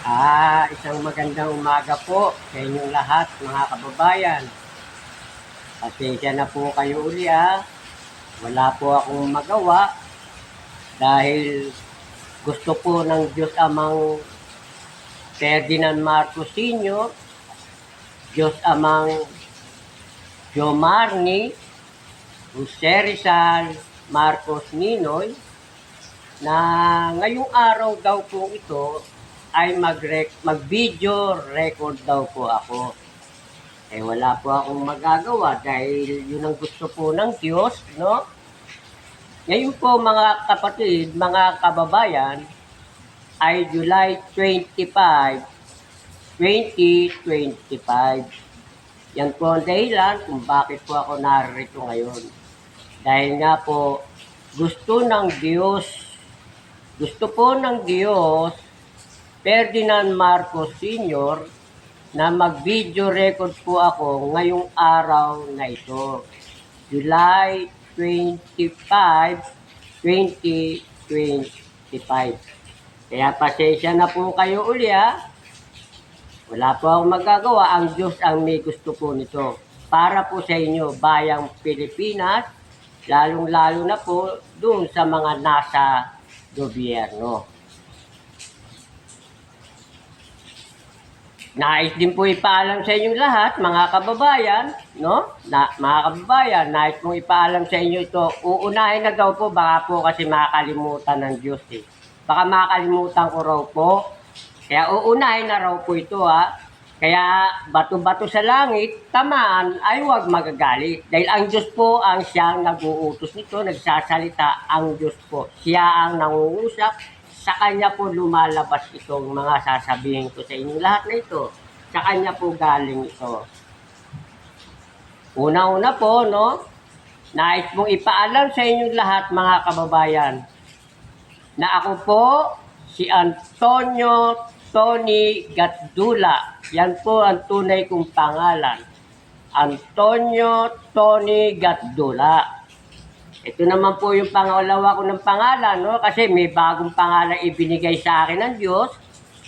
Isang magandang umaga po sa inyong lahat, mga kababayan. Pasensya na po kayo uli Wala po akong magawa dahil gusto po ng Diyos Amang Ferdinand Marcos Sr., Diyos Amang Jomarni, Jose Rizal Marcos Ninoy, na ngayong araw daw po ito ay mag-video record daw po ako. Wala po akong magagawa dahil yun ang gusto po ng Diyos, no? Ngayon po mga kapatid, mga kababayan, ay July 25, 2025. Yan po ang dahilan kung bakit po ako narito ngayon. Dahil nga po, gusto po ng Diyos, Ferdinand Marcos Sr., na mag-video record po ako ngayong araw na ito, July 25, 2025. Kaya pasensya na po kayo uli Wala po akong magagawa. Ang Diyos ang may gusto po nito. Para po sa inyo, bayang Pilipinas, lalong-lalo na po doon sa mga nasa gobyerno. Nais din po ipaalam sa inyong lahat, mga kababayan, no? Mga kababayan, nais kong ipaalam sa inyo ito. Uunahin na daw po, baka po kasi makakalimutan ng Diyos Baka makakalimutan ko raw po. Kaya uunahin na raw po ito Kaya bato-bato sa langit, tamaan ay huwag magagalit. Dahil ang Diyos po ang siyang nag-uutos nito, nagsasalita ang Diyos po. Siya ang nangungusap. Sa Kanya po lumalabas itong mga sasabihin ko sa inyong lahat na ito. Sa Kanya po galing ito. Una-una po, no? Nais mong ipaalam sa inyong lahat, mga kababayan, na ako po si Antonio Tony Gatdula. Yan po ang tunay kong pangalan. Antonio Tony Gatdula. Ito naman po yung pangalawa ko ng pangalan, no? Kasi may bagong pangalan ibinigay sa akin ng Diyos.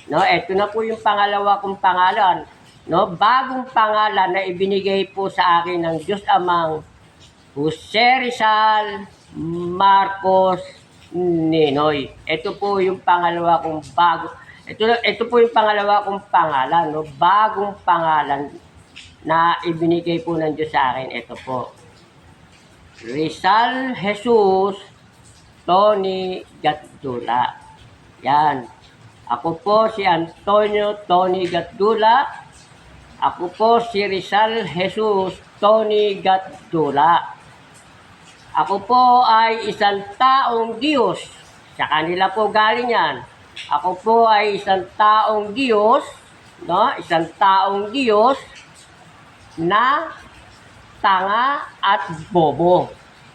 No? Ito na po yung pangalawa kong pangalan. No? Bagong pangalan na ibinigay po sa akin ng Diyos Amang Jose Rizal Marcos Ninoy. Ito po yung pangalawa kong ito po yung pangalawa kong pangalan, no? Bagong pangalan na ibinigay po ng Diyos sa akin. Ito po. Rizal Jesus Tony Gatdula. Yan. Ako po si Antonio Tony Gatdula. Ako po si Rizal Jesus Tony Gatdula. Ako po ay isang taong Diyos. Sa kanila po galing yan. Ako po ay isang taong Diyos, no? Isang taong Diyos na tanga at bobo.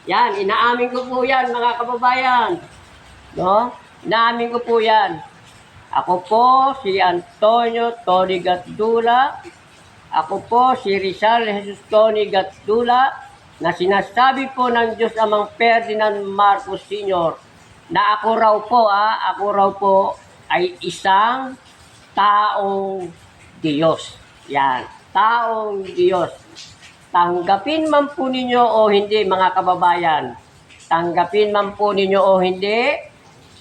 Yan, inaamin ko po yan, mga kababayan. No? Inaamin ko po yan. Ako po si Antonio Tony Gatdula. Ako po si Rizal Jesus Tony Gatdula, na sinasabi po ng Diyos Amang Ferdinand Marcos Sr. na ako raw po ay isang taong Diyos. Yan, taong Diyos. Tanggapin man po ninyo o hindi, mga kababayan, tanggapin man po ninyo o hindi,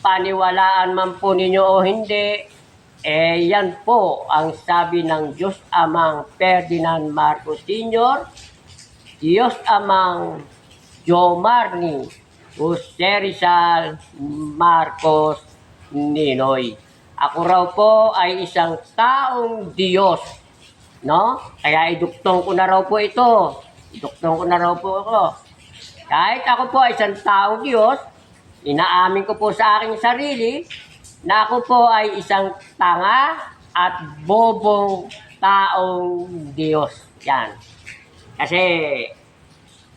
paniwalaan man po ninyo o hindi, yan po ang sabi ng Diyos Amang Ferdinand Marcos Sr., Diyos Amang Jomarni Jose Rizal Marcos Ninoy. Ako raw po ay isang taong Diyos. No? Kaya iduktong ko na raw po ito. Iduktong ko na raw po ako. Kahit ako po ay isang taong Diyos, inaamin ko po sa aking sarili na ako po ay isang tanga at bobong taong Diyos. Yan. Kasi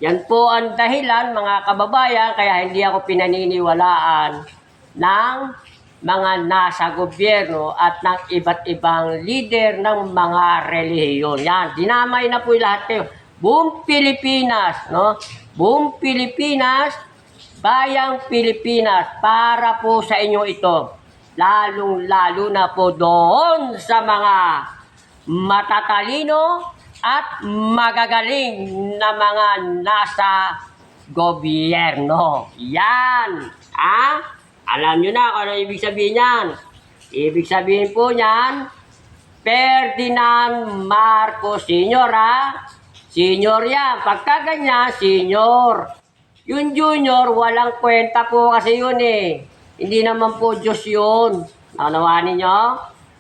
yan po ang dahilan, mga kababayan, kaya hindi ako pinaniniwalaan ng mga nasa gobyerno at ng iba't ibang leader ng mga relihiyon. Yan, dinamay na po lahat kayo. Buong Pilipinas, no? Buong Pilipinas, bayang Pilipinas, para po sa inyo ito. lalong-lalo na po doon sa mga matatalino at magagaling na mga nasa gobyerno. Yan. Alam nyo na kung ano ibig sabihin yan. Ibig sabihin po yan, Ferdinand Marcos Sr. Senior yan. Pagka ganyan, senior. Yung junior, walang kwenta po kasi yun eh. Hindi naman po Diyos yun. Naunawaan ninyo?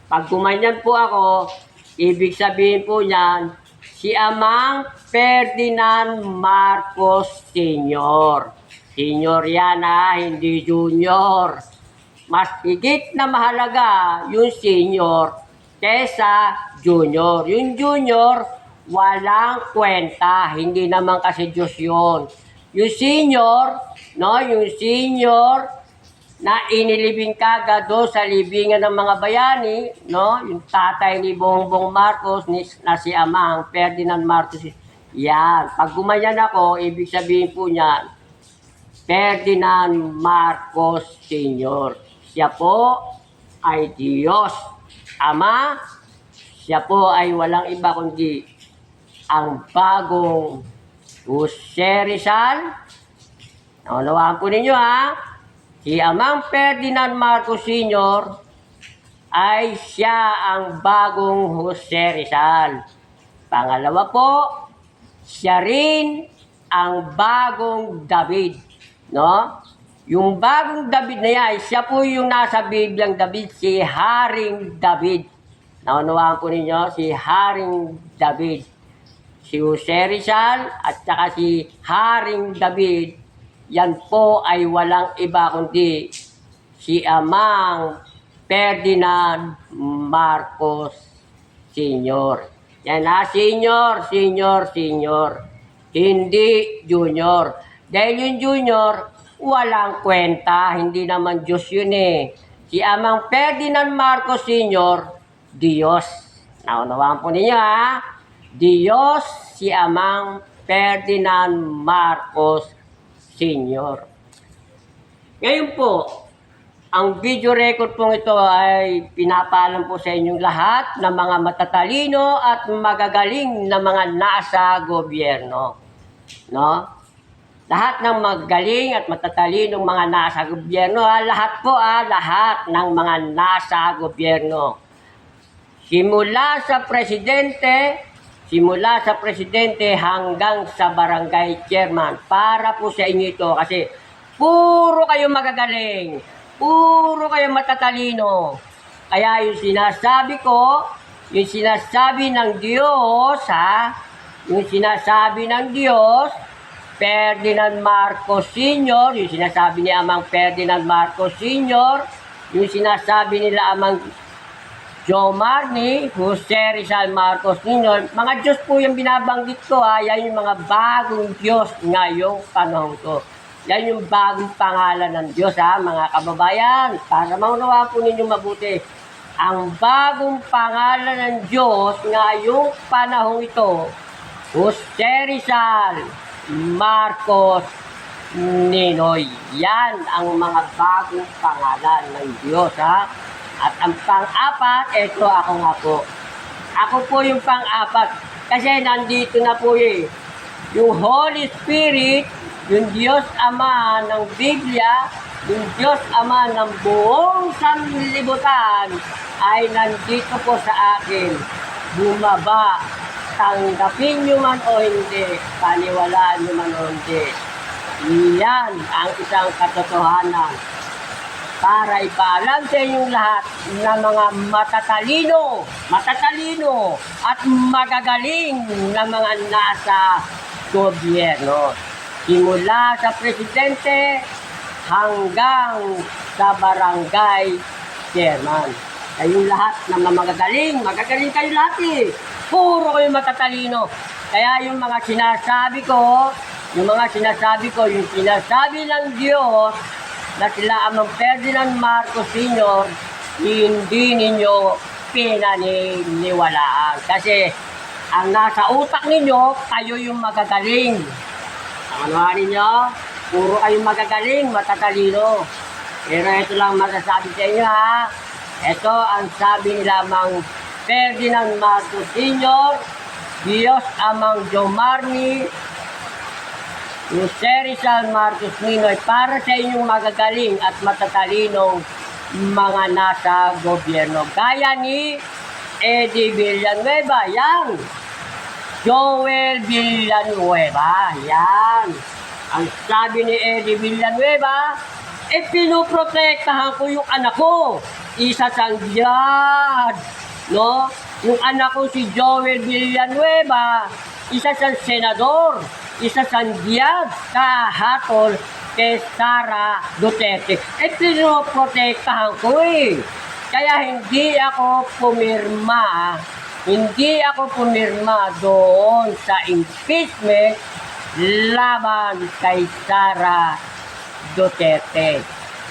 Pag gumanyan po ako, ibig sabihin po niyan, si Amang Ferdinand Marcos Sr. Senior yan hindi junior. Mas higit na mahalaga yung senior kesa junior. Yung junior, walang kwenta. Hindi naman kasi Diyos yun. Yung senior, yung senior na inilibing kagad doon sa libingan ng mga bayani, yung tatay ni Bongbong Marcos na si Amang Ferdinand Marcos. Yan. Pag gumanyan ako, ibig sabihin po niyan, Ferdinand Marcos Sr. Siya po ay Diyos Ama. Siya po ay walang iba kundi ang bagong Jose Rizal. Naunawaan po ninyo si Amang Ferdinand Marcos Sr. ay siya ang bagong Jose Rizal. Pangalawa po, siya rin ang bagong David. Yung bagong David na yan, siya po yung nasa Biblyang David, si Haring David. Naunawaan po ninyo, si Haring David. Si Jose Rizal at saka si Haring David, yan po ay walang iba kundi si Amang Ferdinand Marcos Sr. Yan senior. Hindi junior. Dahil yung junior, walang kwenta. Hindi naman Diyos yun eh. Si Amang Ferdinand Marcos Sr., Diyos. Naunawaan po ninyo Diyos si Amang Ferdinand Marcos Sr. Ngayon po, ang video record po ito ay pinapaalam po sa inyong lahat ng mga matatalino at magagaling na mga nasa gobyerno. Lahat ng magaling at matatalinong mga nasa gobyerno, lahat ng mga nasa gobyerno. Simula sa presidente hanggang sa barangay chairman. Para po sa inyo ito kasi puro kayo magagaling, puro kayo matatalino. Kaya yung sinasabi ko, yung sinasabi ng Diyos, yung sinasabi ng Diyos, Ferdinand Marcos Sr., yung sinasabi ni Amang Ferdinand Marcos Sr., yung sinasabi nila Amang Joe Marni, Jose Rizal Marcos Sr., mga Diyos po yung binabanggit ko yan yung mga bagong Diyos ngayong panahon ko. Yan yung bagong pangalan ng Diyos mga kababayan, para maunawaan po ninyo mabuti. Ang bagong pangalan ng Diyos ngayong panahon ito, Jose Rizal Marcos Ninoy. Yan ang mga bagong pangalan ng Diyos At ang pang-apat, ito ako nga po. Ako po yung pang-apat. Kasi nandito na po yung Holy Spirit, yung Diyos Ama ng Biblia, yung Diyos Ama ng buong sanlibutan ay nandito po sa akin. Bumaba. Tanggapin nyo man o hindi, paniwalaan nyo man o hindi. Iyan ang isang katotohanan para ipaalam sa inyong lahat na mga matatalino at magagaling na mga nasa gobyerno. Simula sa presidente hanggang sa barangay chairman. Kayong lahat na magagaling kayo lahat Puro kayo matatalino. Kaya yung mga sinasabi ko, yung sinasabi ng Diyos na sila Amang Ferdinand Marcos Sr., hindi ninyo pinaniniwalaan. Kasi ang nasa utak ninyo, kayo yung magagaling. Ang ninyo, puro kayong magagaling, matatalino. Pero ito lang masasabi sa inyo ha. Ito ang sabi ni lamang Ferdinand Marcos Sr., Diyos Amang Jomarni, Jose Rizal Marcos Ninoy, para sa inyong magagaling at matatalinong mga nasa gobyerno. Gaya ni Eddie Villanueva, yan. Joel Villanueva, yan. Ang sabi ni Eddie Villanueva, pinuprotektahan ko yung anak ko. Isa sang diyad. No? Yung anak ko si Joel Villanueva, isa sang senador. Isa sang diyad kahatol kay Sara Duterte. Pinoprotektahan ko eh. Kaya hindi ako pumirma doon sa impeachment laban kay Sara Duterte.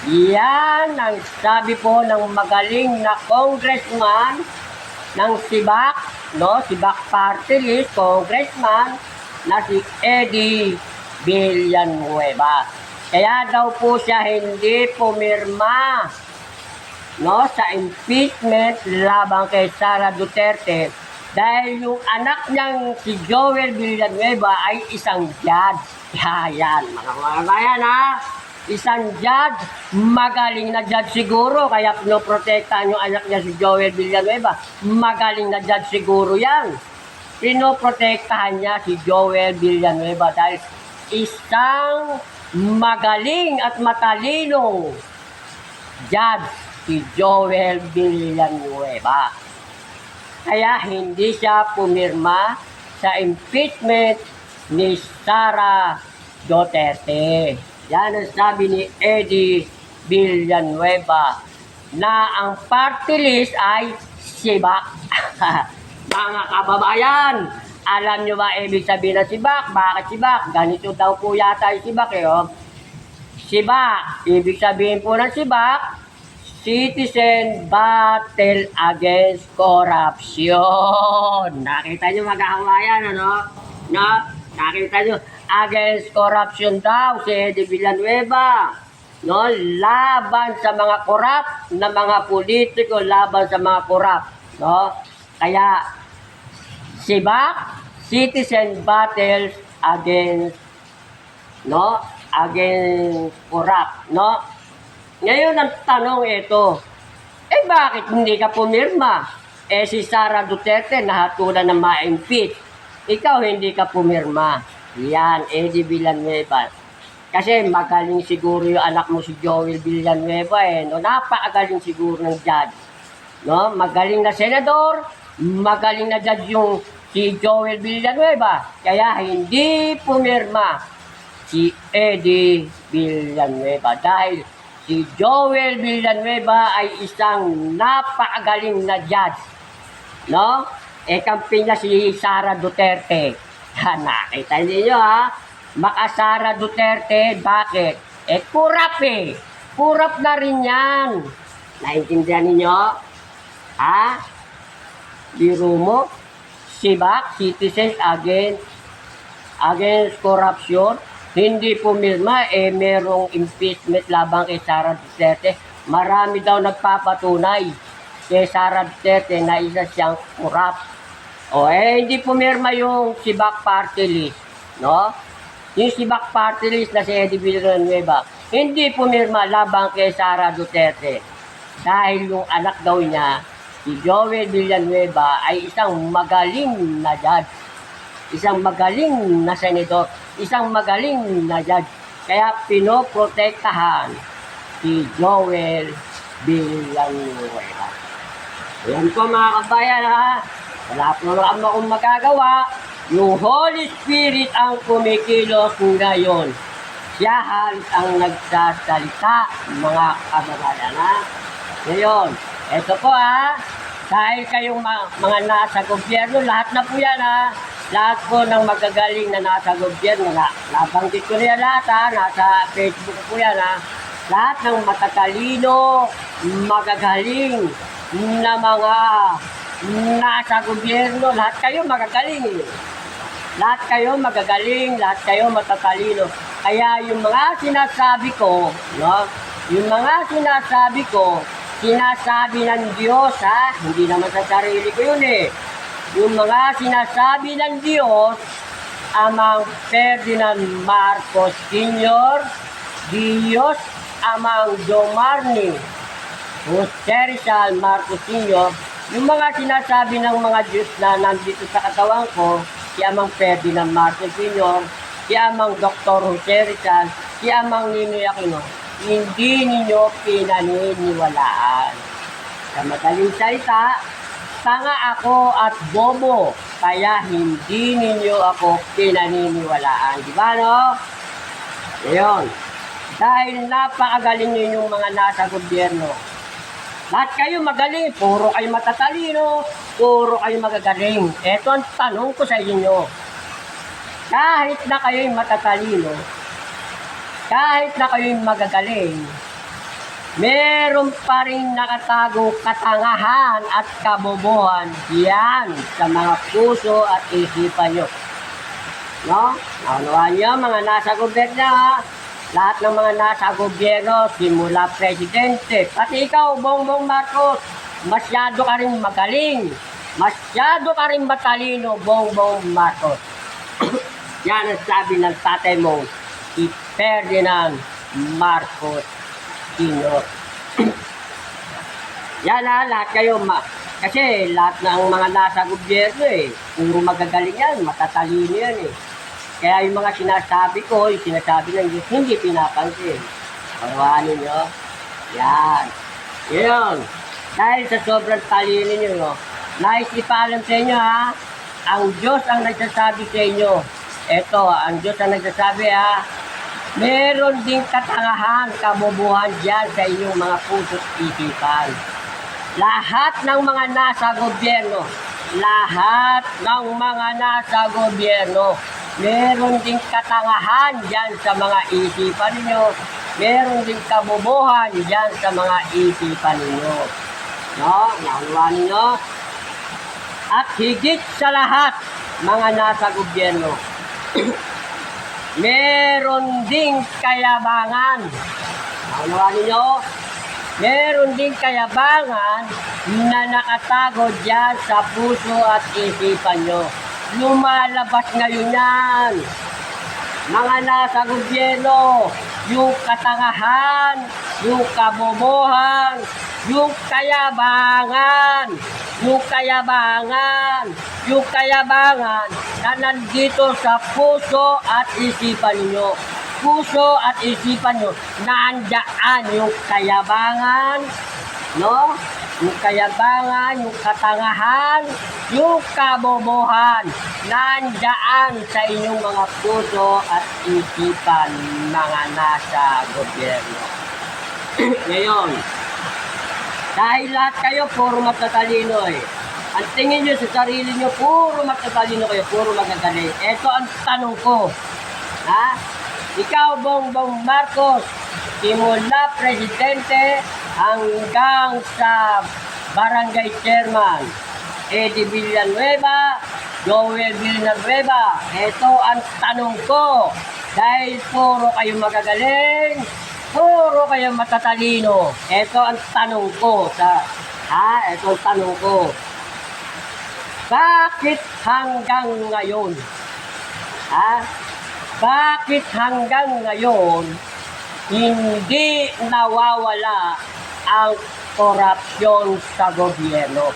Yan ang sabi po ng magaling na congressman ng Sibak, no? Sibak Party List, congressman na si Eddie Villanueva. Kaya daw po siya hindi pumirma, no, sa impeachment laban kay Sara Duterte dahil yung anak niyang si Joel Villanueva ay isang judge. Yan, mga kabayan ha. Isang judge, magaling na judge siguro, kaya pinoprotektahan yung anak niya si Joel Villanueva. Magaling na judge siguro yan. Pinoprotektahan niya si Joel Villanueva dahil isang magaling at matalinong judge si Joel Villanueva. Kaya hindi siya pumirma sa impeachment ni Sara Duterte. Yan ang sabi ni Eddie Villanueva na ang party list ay Sibak. Mga kababayan, alam nyo ba ibig sabihin ng Sibak? Bakit Sibak? Ganito daw po yata yung Sibak eh. Oh. Sibak, ibig sabihin po ng Sibak, Citizen Battle Against Corruption. Nakita nyo mga kababayan, ano? No? Nakita nyo, against corruption daw si Eddie Villanueva. No? Laban sa mga korap na mga politiko, laban sa mga korap. No? Kaya, Sibak, Citizen Battles Against, no? Against corrupt, no? Ngayon ang tanong ito, bakit hindi ka pumirma? Si Sara Duterte nahatulan na ma-impeach. Ikaw hindi ka pumirma. Yan, Eddie Villanueva. Kasi magaling siguro yung anak mo si Joel Villanueva eh. No? Napakagaling siguro ng judge. No? Magaling na senador, magaling na judge yung si Joel Villanueva. Kaya hindi pumirma si Eddie Villanueva. Dahil si Joel Villanueva ay isang napakagaling na judge. No? Kampi niya si Sara Duterte. Nakita niyo ha? Maka Sara Duterte, bakit? Kurap eh. Kurap na rin yan. Naintindihan niyo? Ha? Biro mo? Sibak, Citizens Against Corruption. Hindi pumirma, merong impeachment labang kay Sara Duterte. Marami daw nagpapatunay kay Sara Duterte na isa siyang kurap. Hindi pumirma yung Sibak Party List, no? Yung Sibak Party List na si Eddie Villanueva, hindi pumirma labang kay Sara Duterte. Dahil yung anak daw niya, si Joel Villanueva, ay isang magaling na judge. Isang magaling na senador, isang magaling na judge. Kaya pinoprotektahan si Joel Villanueva. Ayan po mga kabayan ha. Wala po naman akong magagawa. Yung Holy Spirit ang kumikilos ngayon. Siya halos ang nagsasalita mga kababayan ha. Ngayon, eto po ha. Dahil kayong mga nasa gobyerno, lahat na po yan ha. Lahat po ng magagaling na nasa gobyerno, nabanggit ko na yan lahat ha, nasa Facebook po yan ha. Lahat ng matatalino, magagaling na mga nasa gobyerno, lahat kayo magagaling. Lahat kayo magagaling, lahat kayo matatalino. Kaya yung mga sinasabi ko, no, Yung mga sinasabi ko, sinasabi ng Diyos, ha? Hindi naman sa sarili ko yun eh. Yung mga sinasabi ng Diyos, amang Ferdinand Marcos Sr., Diyos amang Jomarni, Jose Rizal Marcos Sr., yung mga sinasabi ng mga Diyos na nandito sa katawan ko, si amang Ferdinand Marcos Sr., si amang Dr. Jose Rizal, si amang Ninoy Aquino, hindi ninyo pinaniniwalaan. Sa madaling salita, tanga ako at bobo, kaya hindi ninyo ako pinaniniwalaan. Di ba, no? Ngayon, dahil napakagaling ninyong mga nasa gobyerno. Lahat kayo magaling, puro kayo matatalino, puro kayo magagaling. Ito ang tanong ko sa inyo. Kahit na kayo'y matatalino, kahit na kayo'y magagaling, meron pa rin nakatago katangahan at kabobohan yan sa mga puso at isipan nyo. No? Naunawaan nyo, mga nasa gobyerno, ha? Lahat ng mga nasa gobyerno, simula presidente, pati ikaw, Bongbong Marcos, masyado ka rin magaling, masyado ka rin matalino, Bongbong Marcos. Yan ang sabi ng tatay mo, si Ferdinand Marcos Sr. Yan ha, lahat kayo, kasi lahat ng mga nasa gobyerno puro magagaling yan, matatalino yan Kaya yung mga sinasabi ko, yung sinasabi ng Diyos, hindi pinapansin. Pagawanin nyo. Yan. Yun. Dahil sa sobrang talino nyo, nais ipaalam sa inyo ha, ang Diyos ang nagsasabi sa inyo. Ito, ang Diyos ang nagsasabi ha, meron ding katangahan, kabobohan dyan sa inyong mga puso't isipan. Lahat ng mga nasa gobyerno, lahat ng mga nasa gobyerno, meron ding katangahan dyan sa mga isipan ninyo. Meron ding kabobohan dyan sa mga isipan ninyo. No? Naunawaan ninyo? At higit sa lahat, mga nasa gobyerno, meron ding kayabangan. Naunawaan ninyo? Meron ding kayabangan na nakatago dyan sa puso at isipan nyo. Lumalabas ngayon yan. Mga nasa gobyerno, yung katangahan, yung kabobohan, yung kayabangan, yung kayabangan na nandito sa puso at isipan niyo. Puso at isipan nyo, nandyan yung kayabangan, no? Yung kayabangan, yung katangahan, yung kabobohan, nandyan sa inyong mga puso at isipan, mga nasa gobyerno. Ngayon, dahil lahat kayo puro matatalino ang tingin nyo sa sarili nyo, puro matatalino kayo, puro magagaling. Ito ang tanong ko, ha? Ikaw, Bongbong Marcos, simula presidente hanggang sa barangay chairman, Eddie Villanueva, Joel Villanueva, ito ang tanong ko. Dahil puro kayo magagaling, puro kayo matatalino. Ito ang tanong ko ito ang tanong ko. Bakit hanggang ngayon? Bakit hanggang ngayon hindi nawawala ang korupsyon sa gobyerno?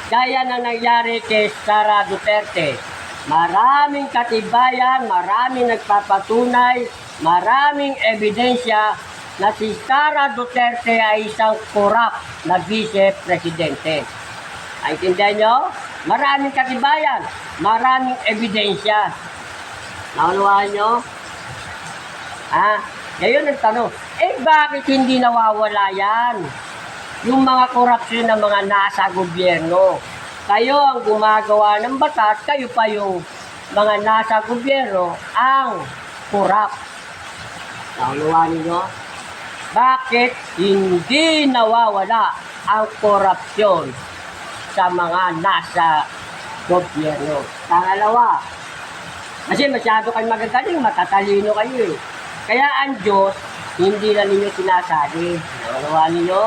Gaya na nangyari kay Sara Duterte. Maraming katibayan, maraming nagpapatunay, maraming ebidensya na si Sara Duterte ay isang korap na vice-presidente. Naintindihan nyo? Maraming katibayan, maraming ebidensya. Naunawaan nyo? Ngayon nagtanong, bakit hindi nawawala yan? Yung mga korupsyon ng mga nasa gobyerno. Kayo ang gumagawa ng batas, kayo pa yung mga nasa gobyerno ang korap. Naunawaan nyo? Bakit hindi nawawala ang korupsyon sa mga nasa gobyerno? Pangalawa, kasi masyado kayo magagaling, matatalino kayo Kaya ang Diyos, hindi na ninyo sinasabi. Nagawa ninyo?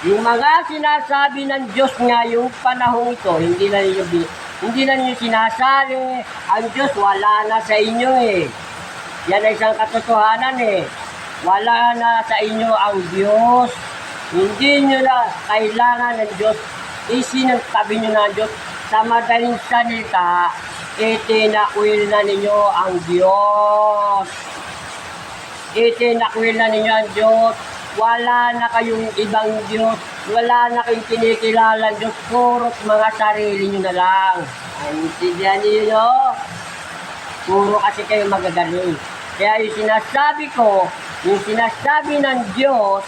Yung mga sinasabi ng Diyos nga yung panahong ito, hindi na ninyo sinasabi. Ang Diyos wala na sa inyo eh. Yan ay isang katotohanan eh. Wala na sa inyo ang Diyos. Hindi nyo na kailangan ng Diyos. Isinantabi nyo na ang Diyos. Sa madaling salita, itinakwil na ninyo ang Diyos. Itinakwil na ninyo ang Diyos. Wala na kayong ibang Diyos. Wala na kayong kinikilala ang Diyos. Puro mga sarili nyo na lang. Intindihan niyo? Puro kasi kayo magagaling. Kaya yung sinasabi ko, yung sinasabi ng Diyos,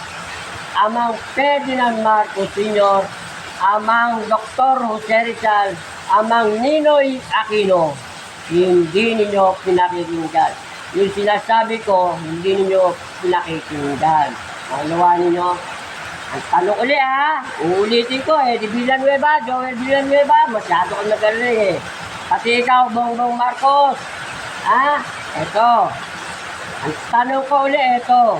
Amang Ferdinand Marcos Sr., Amang Dr. Jose Rizal, Amang Ninoy Aquino, hindi ninyo pinakikinggan. Yung sinasabi ko, hindi ninyo pinakikinggan. Nakunawa ninyo? Ang tanong uli uulitin ko di Villanueva, Joel Villanueva, masyado kang nagaling Pati ikaw, Bongbong Marcos. Eto. Ang tanong ko uli, eto.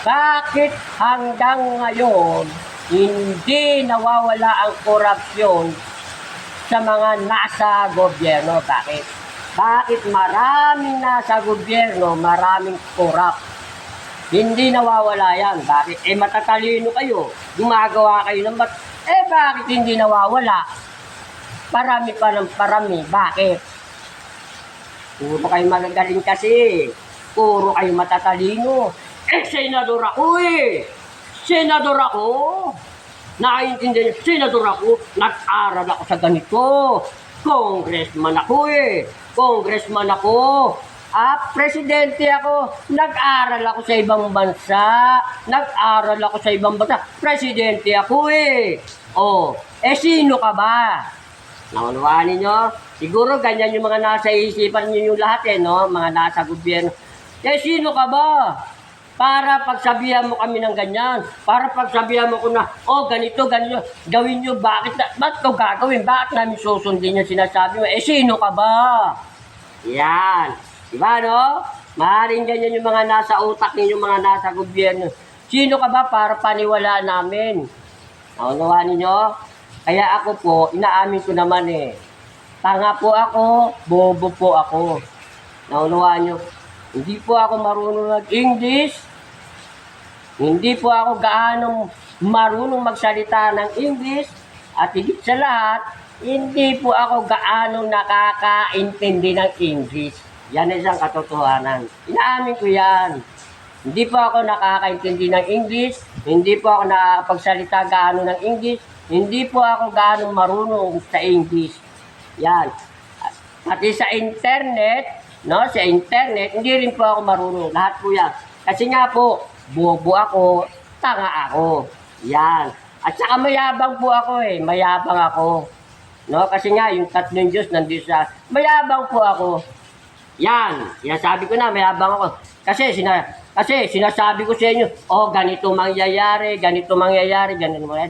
Bakit hanggang ngayon, hindi nawawala ang korupsyon sa mga nasa gobyerno? Bakit? Bakit maraming nasa gobyerno, maraming korap? Hindi nawawala yan. Bakit? Matatalino kayo. Gumagawa kayo ng bakit hindi nawawala? Parami pa ng parami. Bakit? Puro kayo magagaling kasi. Puro kayo matatalino. Senador ako Senador ako. Nakaintindihan niyo, senador ako. Nag-aral ako sa ganito. Congressman ako Congressman ako. Presidente ako. Nag-aral ako sa ibang bansa. Nag-aral ako sa ibang bansa. Presidente ako sino ka ba? Naunawaan ninyo? Siguro ganyan yung mga nasa isipan niyo yung lahat no? Mga nasa gobyerno. Sino ka ba? Para pagsabihan mo kami ng ganyan. Para pagsabihan mo ko na, ganito. Gawin nyo, bakit ko gagawin? Bakit namin susundin yung sinasabi mo? Sino ka ba? Yan. Diba, no? Maaaring ganyan yung mga nasa utak ninyo, mga nasa gobyerno. Sino ka ba para paniwala namin? Naunawaan ninyo? Kaya ako po, inaamin ko naman Tanga po ako, bobo po ako. Naunawaan nyo? Hindi po ako marunong mag-English. Hindi po ako gaanong marunong magsalita ng English. At higit sa lahat, hindi po ako gaanong nakakaintindi ng English. Yan ay isang katotohanan. Inaamin ko yan. Hindi po ako nakakaintindi ng English. Hindi po ako nakakapagsalita gaano ng English. Hindi po ako gaanong marunong sa English. Yan. Pati sa internet, sa internet, hindi rin po ako marunong. Lahat po yan. Kasi nga po, bobo ako, tanga ako. Yan. At saka mayabang po ako Mayabang ako. Kasi nga, yung tatlong Diyos nandito sa... Mayabang po ako. Yan. Sinasabi ko na, mayabang ako. Kasi sinasabi ko sa inyo, ganito mangyayari, ganito mangyayari,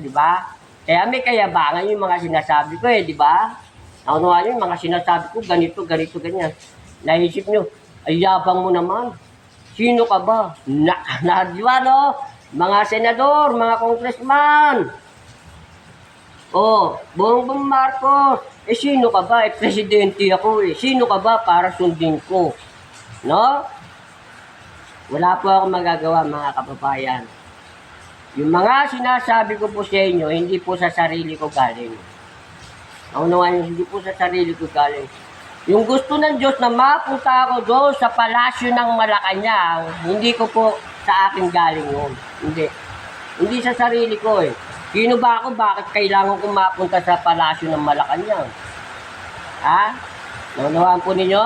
di ba? Kaya may kayabangan yung mga sinasabi ko di ba? Naunawaan yung mga sinasabi ko, ganito, ganyan. Naisip nyo, ay yabang mo naman. Sino ka ba? Di ba, no? Mga senador, mga congressman. Bongbong Marcos. Sino ka ba? Presidente ako Sino ka ba para sundin ko? No? Wala po akong magagawa, mga kababayan. Yung mga sinasabi ko po sa inyo, hindi po sa sarili ko galing. Naunawaan, hindi po sa sarili ko galing. Yung gusto ng Diyos na mapunta ako doon sa palasyo ng Malacanang, hindi ko po sa akin galing yun. Hindi sa sarili ko Sino ba ako? Bakit kailangan kong mapunta sa palasyo ng Malacanang? Naunawaan po ninyo?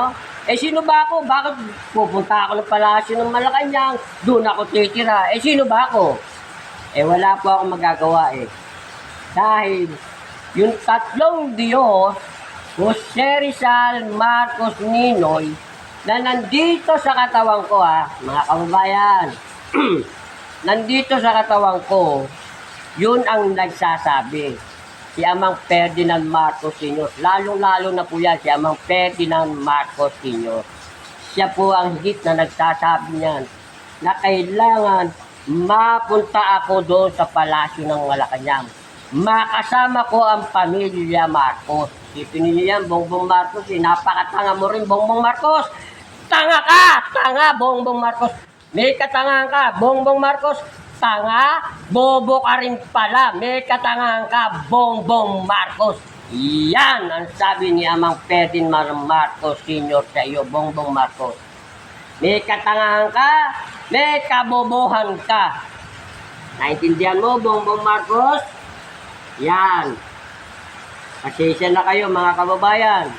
Sino ba ako? Bakit pupunta ako ng palasyo ng Malacanang? Doon ako titira. Sino ba ako? Wala po akong magagawa Dahil yung tatlong Diyos, Jose Rizal, Marcos, Ninoy, na nandito sa katawan ko mga kababayan. Nandito sa katawan ko, yun ang nagsasabi. Si Amang Ferdinand Marcos Sr. Lalong-lalo na po yan, si Amang Ferdinand Marcos Sr. Siya po ang higit na nagsasabi niyan. na kailangan mapunta ako doon sa palasyo ng Malacanang. Makasama ko ang pamilya Marcos. Isipin niyo yan, Bongbong Marcos, napakatanga mo rin, Bongbong Marcos. Tanga ka! Tanga, Bongbong Marcos. May katangahan ka, Bongbong Marcos. Tanga, bobo ka rin pala. May katangahan ka, Bongbong Marcos. Yan ang sabi ni Amang Ferdinand Marcos Sr. sa iyo, Bongbong Marcos. May katangahan ka, may kabobohan ka. Naintindihan mo, Bongbong Marcos? Yan. Pasensya na kayo, mga kababayan.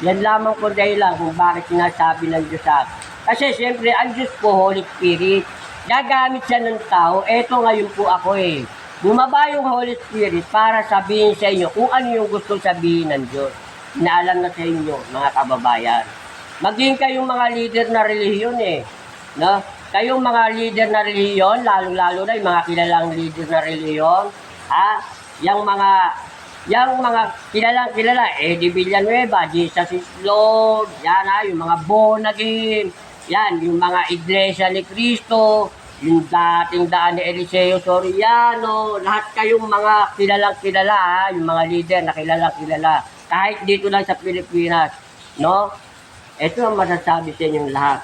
Yan lamang po dahilan kung bakit sinasabi ng Diyos sa akin. Kasi siyempre, ang Diyos po, Holy Spirit, gagamit siya ng tao. Eto ngayon po ako eh. Bumaba yung Holy Spirit para sabihin sa inyo kung ano yung gusto sabihin ng Diyos. Inaalam na sa inyo, mga kababayan. Maging kayong mga leader na relihiyon eh. No? Kayong mga leader na relihiyon, lalo-lalo na yung mga kilalang leader na relihiyon, yung mga kilala, Eddie Villanueva, Jesus is Lord, yan yung mga born again, yan, yung mga Iglesia ni Cristo, yung dating daan ni Eliseo Soriano, lahat kayong mga kilala, yung mga leader na kilala, kahit dito lang sa Pilipinas, no? Ito ang masasabi sa inyong lahat.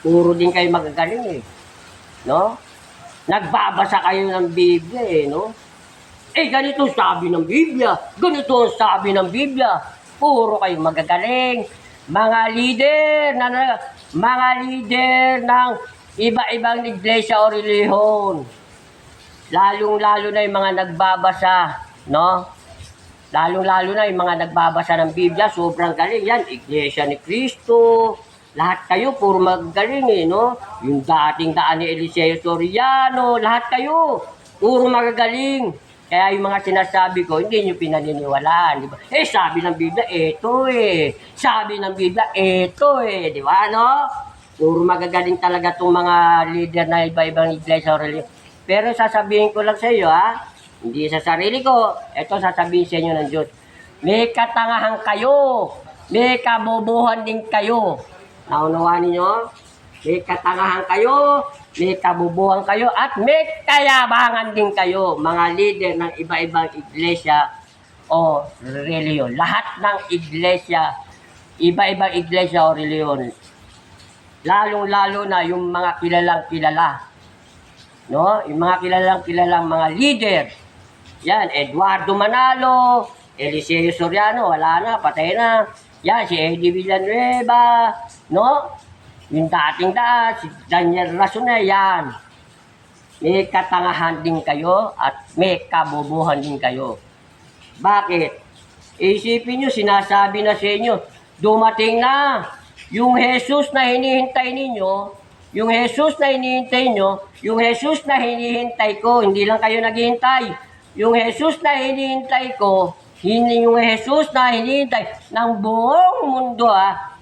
Puro din kayo magagaling eh, no? Nagbabasa kayo ng Biblia eh, no? Ganito sabi ng Biblia. Ganito ang sabi ng Biblia. Puro kayo magagaling. Mga leader ng iba-ibang iglesia o relihon. Lalong-lalo na yung mga nagbabasa, no? Lalong-lalo na yung mga nagbabasa ng Biblia, sobrang galing. Yan, Iglesia ni Cristo. Lahat kayo, puro magagaling eh, no? Yung dating daan ni Eliseo Soriano, lahat kayo, puro magagaling. Kaya yung mga sinasabi ko, hindi nyo pinaniniwalaan, di ba? Sabi ng Biblia, eto eh. Sabi ng Biblia, eto eh, di ba, no? Puro magagaling talaga itong mga leader na iba-ibang iglesia o religion. Pero sasabihin ko lang sa iyo, hindi sa sarili ko, eto sasabihin sa inyo ng Diyos. May katangahan kayo, may kabobohan din kayo. Naunawaan niyo? May katangahan kayo, may kabubuhan kayo, at may kayabangan din kayo, mga leader ng iba-ibang iglesia o reliyon. Lahat ng iglesia, iba-ibang iglesia o reliyon. Lalong-lalo na yung mga kilalang-kilala. No? Yung mga kilalang-kilalang mga leader. Yan, Eduardo Manalo, Eliseo Soriano, wala na, patay na. Yan, si Eddie Villanueva, no? Yung dating daan, si Daniel Rasuna, yan. May katangahan din kayo at may kabobohan din kayo. Bakit? Isipin nyo, sinasabi na sa inyo, dumating na yung Jesus na hinihintay ninyo, yung Jesus na hinihintay nyo, yung Jesus na hinihintay ko, hindi lang kayo naghihintay. Yung Jesus na hinihintay ko, yung Jesus na hinihintay ng buong mundo,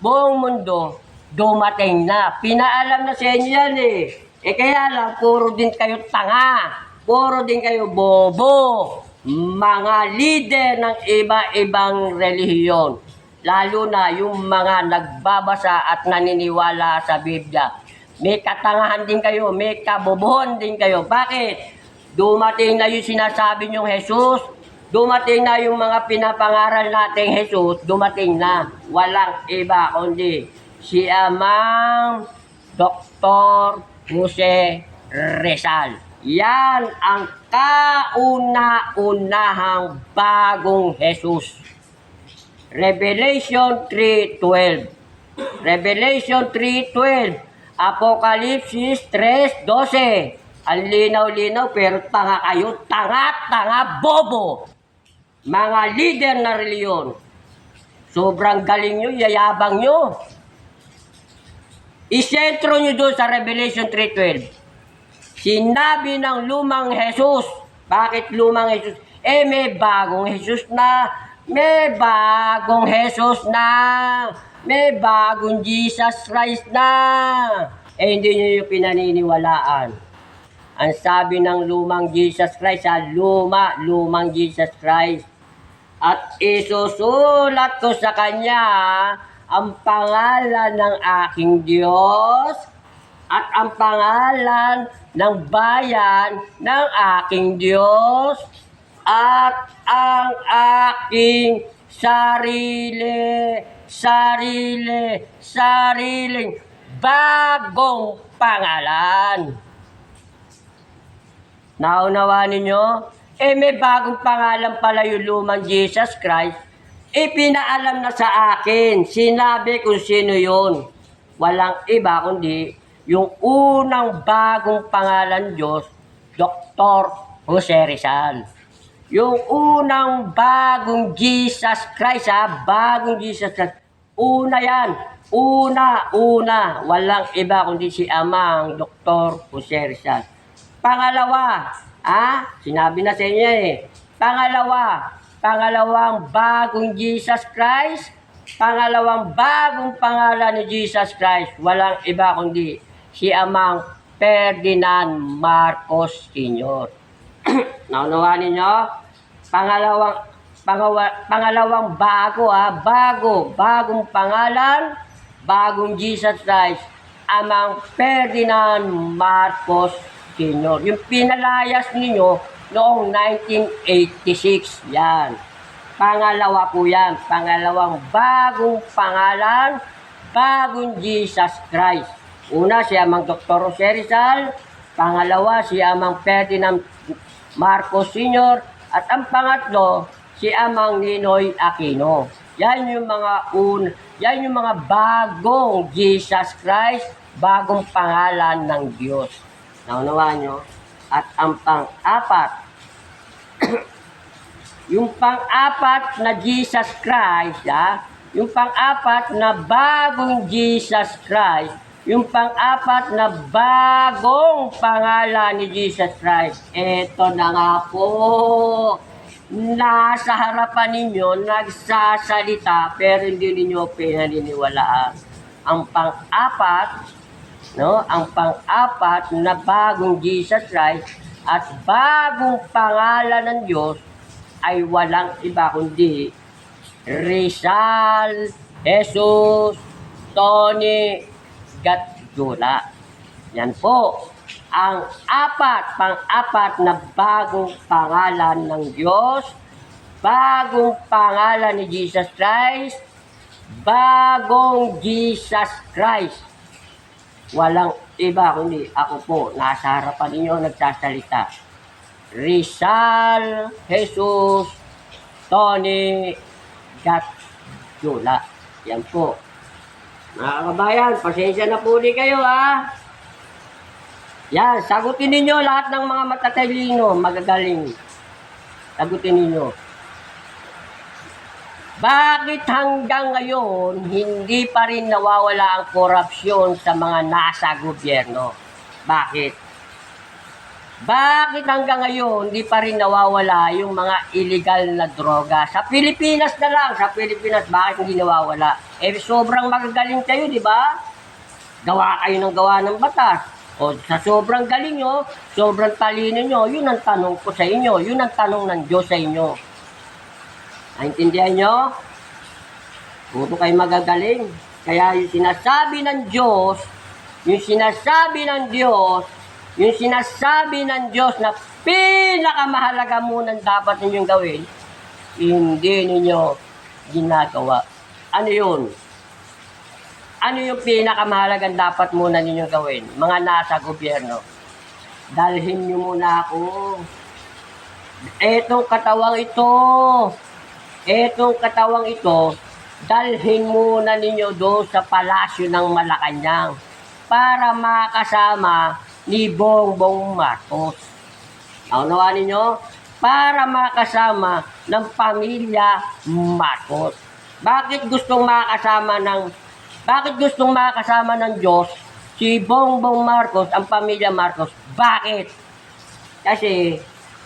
buong mundo, dumating na. Pinaalam na sa inyo yan eh. Kaya lang, puro din kayo tanga. Puro din kayo bobo. Mga leader ng iba-ibang relihiyon. Lalo na yung mga nagbabasa at naniniwala sa Biblia. May katangahan din kayo, may kabobohan din kayo. Bakit? Dumating na yung sinasabi niyong Jesus. Dumating na yung mga pinapangaral nating Jesus. Dumating na. Walang iba kundi si Amang Dr. Jose Rizal. Yan ang kauna-unahang bagong Jesus. Revelation 3:12. Revelation 3:12. Apokalipsis 3:12. Ang linaw-linaw pero tanga kayo. Tanga-tanga bobo. Mga leader na reliyon. Sobrang galing nyo, yayabang nyo. Isentro nyo doon sa Revelation 3:12. Sinabi ng lumang Jesus. Bakit lumang Jesus? May bagong Jesus na. May bagong Jesus na. May bagong Jesus Christ na. Hindi nyo yung pinaniniwalaan. Ang sabi ng lumang Jesus Christ, lumang Jesus Christ. At isusulat ko sa kanya ang pangalan ng aking Diyos at ang pangalan ng bayan ng aking Diyos at ang aking sariling bagong pangalan. Naunawa ninyo? May bagong pangalan pala yung lumang Jesus Christ. Pinaalam na sa akin. Sinabi kung sino yun. Walang iba kundi yung unang bagong pangalan Diyos, Dr. Jose Rizal. Yung unang bagong Jesus Christ, bagong Jesus Christ. Una yan. Una. Walang iba kundi si Amang Dr. Jose Rizal. Pangalawa, sinabi na sa inyo pangalawang bagong Jesus Christ, pangalawang bagong pangalan ni Jesus Christ, walang iba kundi si Amang Ferdinand Marcos Sr. Naunawa ninyo? Pangalawang bagong pangalan, bagong Jesus Christ, Amang Ferdinand Marcos Sr. Yung pinalayas ninyo noong 1986. Yan. Pangalawa po yan. Pangalawang bagong pangalan, bagong Jesus Christ. Una, si Amang Dr. Jose Rizal. Pangalawa, si Amang Ferdinand Marcos Sr. At ang pangatlo, si Amang Ninoy Aquino. Yan yung mga bagong Jesus Christ, bagong pangalan ng Diyos. Naunawaan nyo? At ang pang-apat, yung pang-apat na Jesus Christ, yung pang-apat na bagong Jesus Christ, yung pang-apat na bagong pangalan ni Jesus Christ, eto na nga po, nasa harapan ninyo, nagsasalita, pero hindi ninyo pinaniniwalaan. Ang pang-apat, ang pang-apat na bagong Jesus Christ at bagong pangalan ng Diyos ay walang iba kundi Rizal, Jesus, Tony, Gatdula. Yan po ang pang-apat na bagong pangalan ng Diyos, bagong pangalan ni Jesus Christ, bagong Jesus Christ. Walang iba kundi ako po, nasa harapan ninyo nagsasalita. Rizal, Jesus, Tony, Gatdula. Yan po. Mga kabayan, pasensya na po ulit kayo Yan, sagutin ninyo lahat ng mga matatalino, magagaling. Sagutin ninyo. Bakit hanggang ngayon, hindi pa rin nawawala ang korupsyon sa mga nasa gobyerno? Bakit? Bakit hanggang ngayon, hindi pa rin nawawala yung mga illegal na droga? Sa Pilipinas na lang, bakit hindi nawawala? Sobrang magagaling kayo, di ba? Gawa kayo ng batas. O sa sobrang galing nyo, sobrang talino nyo, yun ang tanong ko sa inyo, yun ang tanong ng Diyos sa inyo. Naintindihan nyo? Puro kayo magagaling. Kaya yung sinasabi ng Diyos na pinakamahalaga munang dapat ninyong gawin, hindi ninyo ginagawa. Ano yun? Ano yung pinakamahalagang dapat muna ninyong gawin? Mga nasa gobyerno. Dalhin nyo muna ako. Etong katawang ito, dalhin muna ninyo doon sa palasyo ng Malacanang para makasama ni Bongbong Marcos. Naunawa ninyo? Para makasama ng pamilya Marcos. Bakit gustong makasama ng Diyos si Bongbong Marcos, ang pamilya Marcos? Bakit? Kasi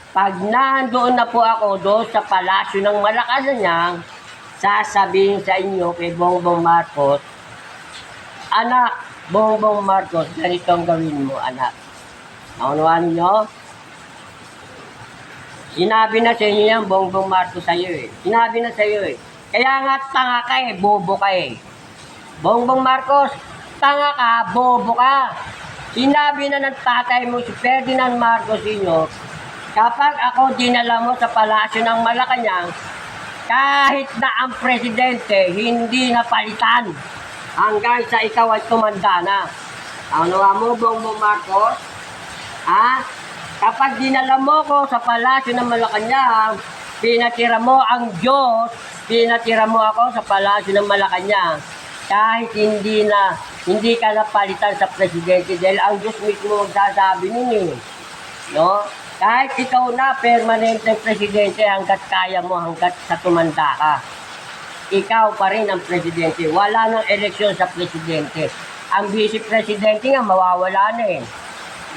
pag nandoon na po ako doon sa palasyo ng Malacanang, sasabihin sa inyo kay Bongbong Marcos, anak, Bongbong Marcos, ganito ang gawin mo, anak. Naunawaan niyo? Sinabi na sa inyo yan, Bongbong Marcos sa'yo Sinabi na sa'yo Kaya nga tanga ka bobo ka Bongbong Marcos, tanga ka, bobo ka. Sinabi na ng tatay mo si Ferdinand Marcos Sr., kapag ako dinala mo sa palasyo ng Malacanang, kahit na ang presidente hindi napalitan hanggang sa ikaw ay tumanda na. Ano nga mo, Bongbong Marcos? Ha? Kapag dinala mo ko sa palasyo ng Malacanang, pinatira mo ang Diyos, pinatira mo ako sa palasyo ng Malacanang, kahit hindi ka napalitan sa presidente dahil ang Diyos mismo magsasabi nun eh. No? Kahit ikaw na permanente presidente hanggat kaya mo, hanggat sa tumanda ka. Ikaw pa rin ang presidente. Wala nang eleksyon sa presidente. Ang vice-presidente nga mawawala na eh.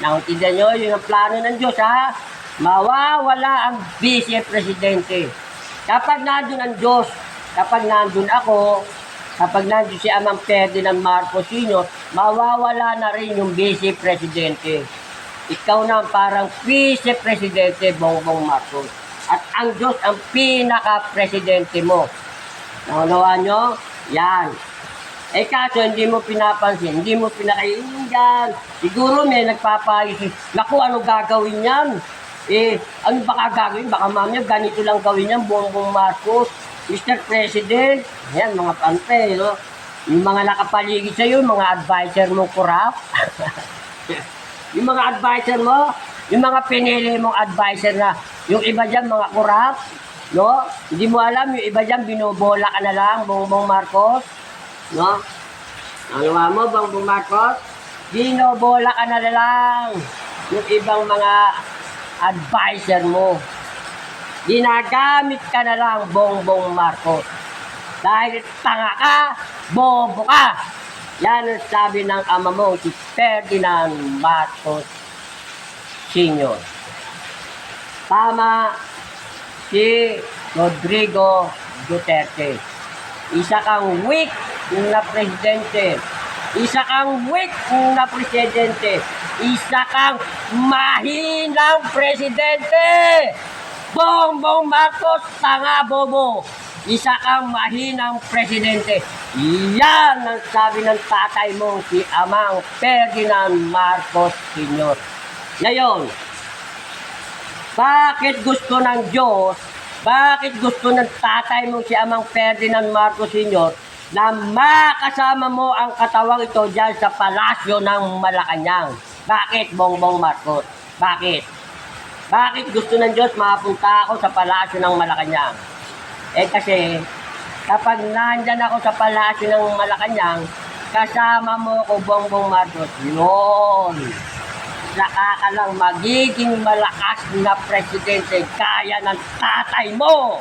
Nauntindihan nyo, yun ang plano ng Diyos ha. Mawawala ang vice-presidente. Kapag nandun ang Diyos, kapag nandun ako, kapag nandun si Amang Ferdinand Marcos Sr., mawawala na rin yung vice-presidente. Ikaw na parang vice-presidente, Bongbong Marcos. At ang Diyos ang pinaka-presidente mo. Naunawaan nyo? Yan. Eh kaso hindi mo pinapansin, hindi mo pinakaiingan. Siguro may nagpapayos. Naku, ano gagawin yan? Ano baka gagawin? Baka mamaya ganito lang gawin yan, Bongbong Marcos. Mr. President, yan mga pante, no? Yung mga nakapaligid sa'yo, mga advisor mo corrupt. Yung mga advisor mo, yung mga pinili mong advisor na, yung iba dyan mga corrupt, no? Hindi mo alam, yung iba dyan binubola ka na lang, Bongbong Marcos, no? Ano nga mo, Bongbong Marcos? Binubola ka na lang yung ibang mga advisor mo. Ginagamit ka na lang, Bongbong Marcos. Dahil tanga ka, bobo ka. Yan ang sabi ng ama mo, si Ferdinand Marcos Sr. Tama si Rodrigo Duterte. Isa kang weak na presidente. Isa kang weak na presidente. Isa kang mahinang presidente. Bongbong Marcos, tanga bobo. Isa kang mahinang presidente. Yan ang sabi ng tatay mo, si Amang Ferdinand Marcos Sr. Ngayon, bakit gusto ng Diyos, bakit gusto ng tatay mo si Amang Ferdinand Marcos Sr. na makasama mo ang katawang ito dyan sa palasyo ng Malacanang? Bakit, Bongbong Marcos? Bakit? Bakit gusto ng Diyos mapunta ako sa palasyo ng Malacanang? Kasi kapag nandyan ako sa palasyo ng Malacanang, kasama mo ko, Bongbong Marcos, yun. Saka ka lang magiging malakas na presidente kaya ng tatay mo.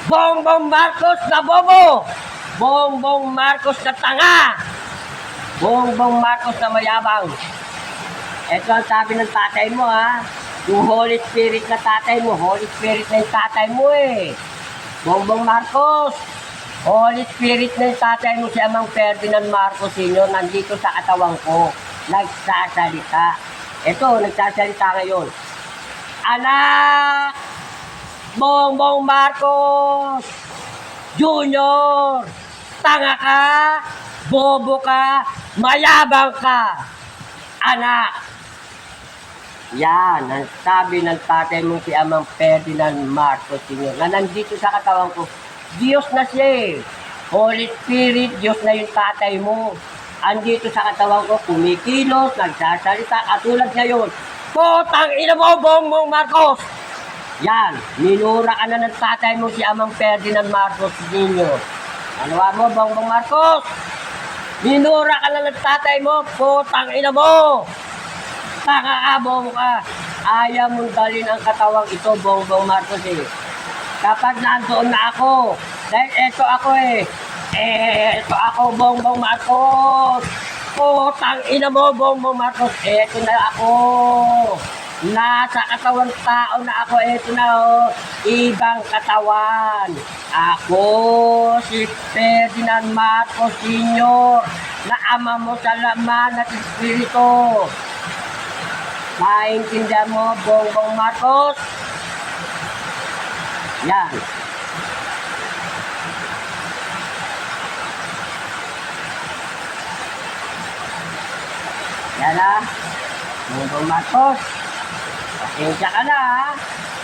Bongbong Marcos na bobo. Bongbong Marcos na tanga. Bongbong Marcos na mayabang. Ito ang sabi ng tatay mo ha. Yung Holy Spirit na tatay mo, Holy Spirit na yung tatay mo eh. Bongbong Marcos, Holy Spirit na yung tatay mo si Amang Ferdinand Marcos Sr. nandito sa katawan ko. Nagsasalita. Ito, nagsasalita ngayon. Anak! Bongbong Marcos Junior! Tanga ka! Bobo ka! Mayabang ka! Anak! Yan, ang sabi ng tatay mo si Amang Ferdinand Marcos Sr. na nandito sa katawan ko. Diyos na siya eh. Holy Spirit, Diyos na yung tatay mo. Andito sa katawan ko, kumikilos, nagsasalita, katulad ngayon. Potang ina mo, Bongbong Marcos! Yan, minura ka na ng tatay mo si Amang Ferdinand Marcos Sr. Ano mo, Bongbong Marcos? Minura ka na ng tatay mo, potang ina mo! Nakakabong ka. Ayaw mong dalhin ang katawang ito, Bongbong Marcos eh. Kapag nandoon na ako, dahil eto ako eh. Eto ako, Bongbong Marcos. Putang ina mo, Bongbong Marcos. Eto na ako. Nasa katawang tao na ako. Eto na oh. Ibang katawan. Ako, si Ferdinand Marcos Sr. na ama mo sa laman at espiritu. Maintindihan mo, Bongbong Marcos? Yan. Yan ha. Bongbong Marcos. Pasensya ka na ha.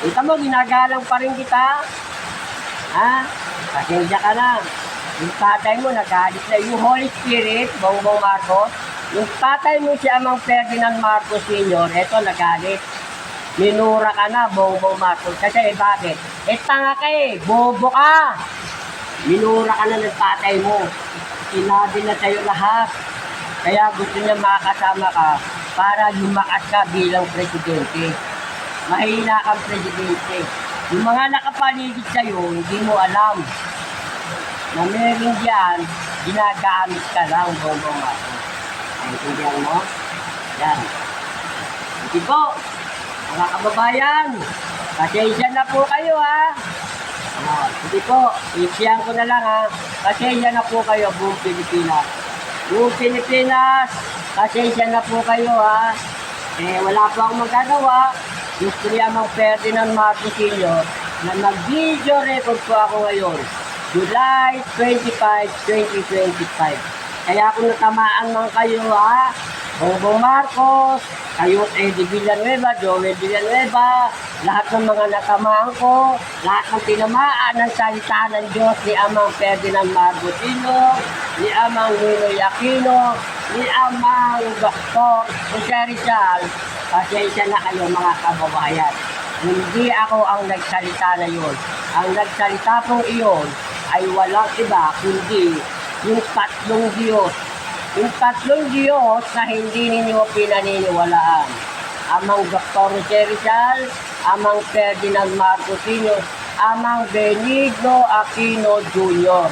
Kita mo, ginagalang pa rin kita. Ha? Pasensya ka na. Yung tatay mo, nagalit na. Yung Holy Spirit, Bongbong Marcos. Yung tatay mo si Amang Ferdinand Marcos Sr., eto nagalit. Minura ka na, Bongbong Marcos. Kasi bakit? Tanga ka bobo ka. Minura ka na ng tatay mo. Sinabi na sa'yo lahat. Kaya gusto niya makakasama ka para lumakas ka bilang presidente. Mahina kang presidente. Yung mga nakapaligid sa'yo, hindi mo alam na meron diyan, ginagamit ka lang, Bongbong Marcos. Naintindihan mo? Yan. Hindi po, mga kababayan, pasensya na po kayo ha. Hindi po, isiyan ko na lang ha. Pasensya na po kayo, buong Pilipinas. Buong Pilipinas, pasensya na po kayo ha. Wala po akong magagawa. Gusto niya Amang Ferdinand Marcos Sr. na mag-video record po ako ngayon. July 25, 2025. Kaya kung natamaan man kayo ha, Bongbong Marcos, kayo Eddie Villanueva, Joel Villanueva, lahat ng mga natamaan ko, lahat ng tinamaan ng salita ng Diyos ni Amang Ferdinand Marcos Sr., ni Amang Ninoy Aquino, ni Amang Dr. Jose Rizal, pasensya na kayo mga kababayan. Hindi ako ang nagsalita na yun. Ang nagsalita pong iyon ay walang iba kundi yung tatlong Diyos. Yung tatlong Diyos na hindi ninyo pinaniniwalaan. Amang Dr. Jose Rizal, Amang Ferdinand Marcos Sr., Amang Benigno Aquino Jr.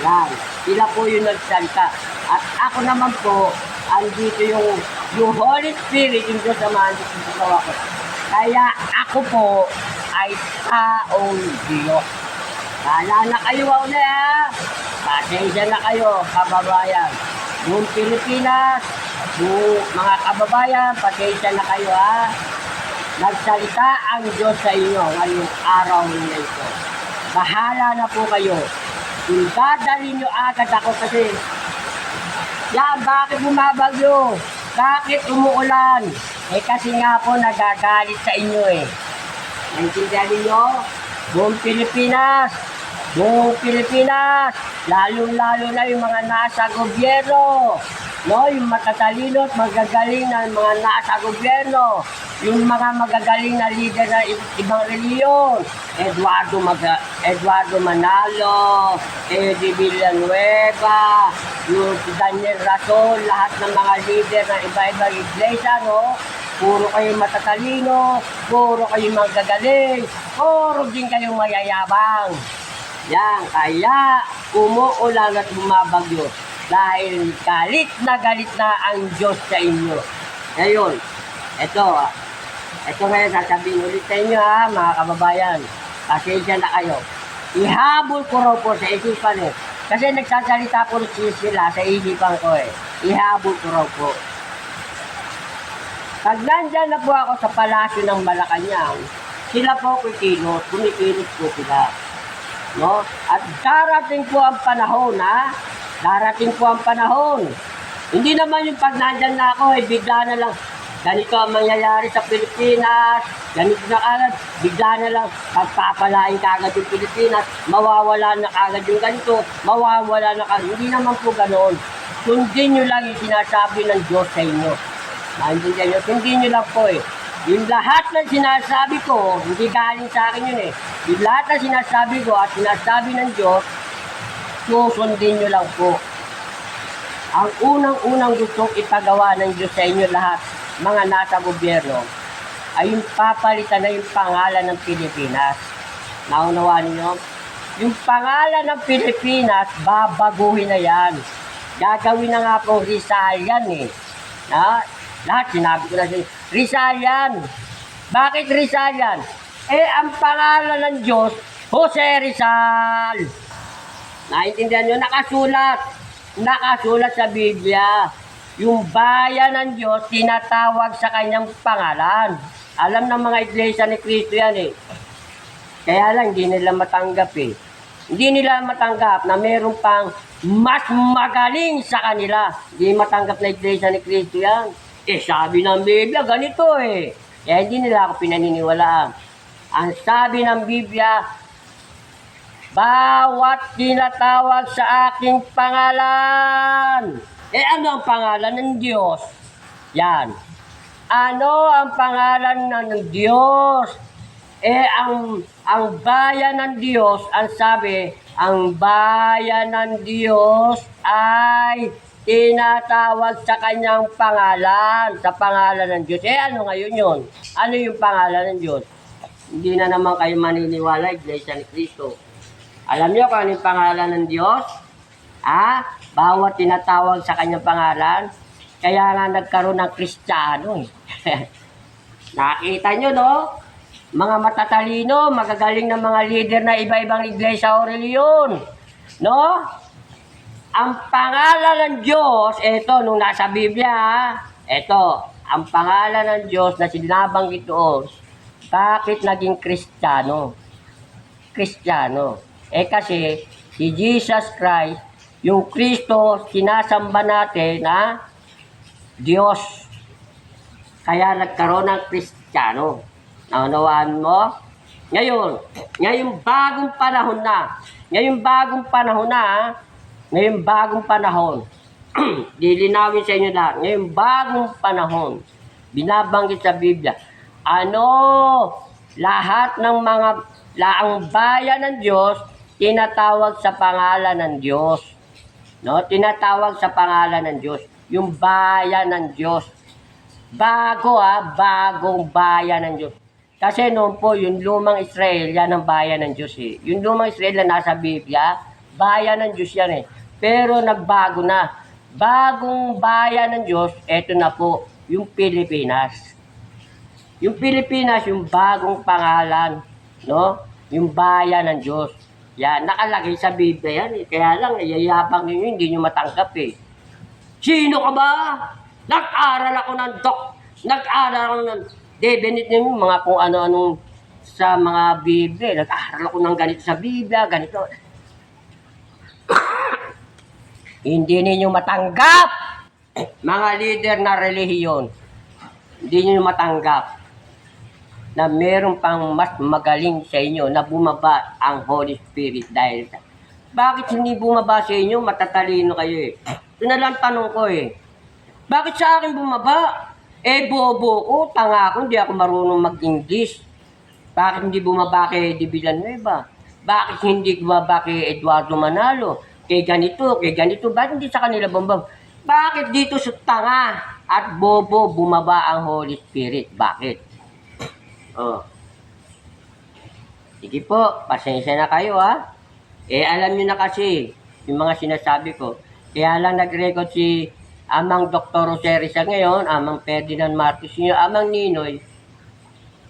Yan. Sila po yung nagsalita. At ako naman po, andito yung Holy Spirit, yung Diyos naman, yung gawa ko. Kaya ako po ay taong Diyos. Kala na kayo ulit ha. Pasensya na kayo, kababayan. Buong Pilipinas, buong mga kababayan, pasensya na kayo ha. Nagsalita ang Diyos sa inyo ngayong araw na ito. Bahala na po kayo. Kung dadalhin nyo agad ako kasi, yan, bakit bumabagyo? Bakit umuulan? Kasi nga po nagagalit sa inyo Naintindihan ninyo? Buong Pilipinas, lalong-lalo na yung mga nasa gobyerno, no? Yung matatalino at magagaling na mga nasa gobyerno, yung mga magagaling na leader ng ibang reliyon, Eduardo Manalo, Eddie Villanueva, yung Daniel Rason, lahat ng mga leader ng iba-ibang iglesia, no? Puro kayo matatalino, puro kayo magagaling, puro din kayong mayayabang. Yan, kaya umuulan at bumabagyo dahil galit na ang Diyos sa inyo. Ngayon, ito ngayon sasabihin ulit sa inyo ha, mga kababayan. Pasensya na kayo. Ihabol ko raw po sa isipan Kasi nagsasalita po sila sa isipan ko Ihabol ko raw po. Pag nandyan na po ako sa palasyo ng Malacanang, sila po kumikilos po sila. No? At darating po ang panahon Hindi naman yung pag nandyan na ako, bigla na lang, ganito ang mangyayari sa Pilipinas, ganito na agad, bigla na lang, pagpapalain kagad yung Pilipinas, mawawala na kagad yung ganito, mawawala na kagad. Hindi naman po ganoon. Sundin nyo lang yung sinasabi ng Diyos sa inyo. Naintindihan nyo? Sundin nyo lang po Yung lahat ng sinasabi ko, hindi galing sa akin yun Yung lahat ng sinasabi ko at sinasabi ng Diyos, susundin nyo lang po. Ang unang-unang gustong ipagawa ng Diyos sa inyo lahat, mga nasa gobyerno, ay yung papalitan na yung pangalan ng Pilipinas. Naunawaan niyo? Yung pangalan ng Pilipinas, babaguhin na yan. Gagawin na nga po Rizal yan Lahat sinabi ko na siya, Rizal yan. Bakit Rizal yan? Ang pangalan ng Diyos, Jose Rizal. Naintindihan nyo? Nakasulat sa Biblia. Yung bayan ng Diyos, tinatawag sa kanyang pangalan. Alam ng mga iglesia ni Cristo yan Kaya lang, hindi nila matanggap Hindi nila matanggap na meron pang mas magaling sa kanila. Hindi matanggap na iglesia ni Kristo yan. Sabi ng Biblia, ganito eh. Kaya hindi nila ako pinaniniwalaan. Ang sabi ng Biblia, bawat tinatawag sa aking pangalan. Ano ang pangalan ng Diyos? Yan. Ano ang pangalan ng Diyos? Ang bayan ng Diyos, ang sabi, ang bayan ng Diyos ay tinatawag sa kanyang pangalan, sa pangalan ng Diyos. Ano ngayon yun? Ano yung pangalan ng Diyos? Hindi na naman kayo maniniwala, Iglesia ni Cristo. Alam niyo kung ano yung pangalan ng Diyos? Bawat tinatawag sa kanyang pangalan, kaya nga nagkaroon ng Kristiyano. Nakita nyo, no? Mga matatalino, magagaling na mga leader na iba-ibang iglesia o reliyon. No? Ang pangalan ng Diyos, ito, nung nasa Biblia, ito, ang pangalan ng Diyos na sinabanggit doon, bakit naging Kristiyano? Kristiyano. Kasi, si Jesus Christ, yung Kristo, sinasamba natin na Diyos. Kaya nagkaroon ng Kristiyano. Naunawaan mo? Ngayong bagong panahon, lilinawin sa inyo lahat, ngayong bagong panahon, binabanggit sa Biblia, lahat ng ang bayan ng Diyos, tinatawag sa pangalan ng Diyos. No? Tinatawag sa pangalan ng Diyos. Yung bayan ng Diyos. Bagong bayan ng Diyos. Kasi noon po, yung lumang Israel, yan ang bayan ng Diyos eh. Yung lumang Israel na nasa Biblia, bayan ng Diyos yan eh. Pero nagbago na. Bagong bayan ng Diyos, eto na po, yung Pilipinas. Yung Pilipinas, yung bagong pangalan, no? Yung bayan ng Diyos. Yan, nakalagay sa Biblia yan eh. Kaya lang, yayabang ninyo, hindi nyo matanggap eh. Sino ka ba? Nag-aral ako ng definite nyo mga kung ano-anong sa mga Biblia. Nag-aral ako ng ganito sa Biblia, ganito. Hindi ninyo matanggap, mga leader na relihiyon. Hindi ninyo matanggap na meron pang mas magaling sa inyo na bumaba ang Holy Spirit dahil sa... Bakit hindi bumaba sa inyo? Matatalino kayo eh. Ito na lang tanong ko eh. Bakit sa akin bumaba? Bobo ko, tanga ko, hindi ako marunong mag-English. Bakit hindi bumaba kay De Villanueva? Bakit hindi bumaba kay Eduardo Manalo? Kay ganito, bakit hindi sa kanila bumaba? Bakit dito sa tanga at bobo bumaba ang Holy Spirit? Bakit? Sige po, pasensya na kayo ha. Alam nyo na kasi, yung mga sinasabi ko. Kaya lang nag-record si Amang Dr. Jose Rizal ngayon, Amang Ferdinand Marcos ninyo, Amang Ninoy,